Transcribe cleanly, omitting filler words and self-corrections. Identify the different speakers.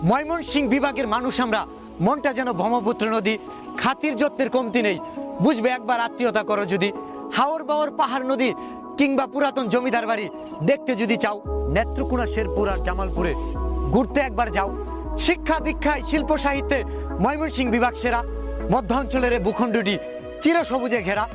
Speaker 1: ময়মনসিংহ বিভাগের মানুষ আমরা, মনটা যেন ব্রহ্মপুত্র নদী, খাতির যত্নের কমতি নেই। বুঝবে একবার আত্মীয়তা করো যদি, হাওর বাওর পাহাড় নদী কিংবা পুরাতন জমিদার বাড়ি দেখতে যদি চাও, নেত্রকোনা, শেরপুর আর জামালপুরে ঘুরতে একবার যাও। শিক্ষা দীক্ষায়, শিল্প সাহিত্যে ময়মনসিংহ বিভাগ সেরা। মধ্য অঞ্চলের ভূখণ্ডটি চিরসবুজে ঘেরা।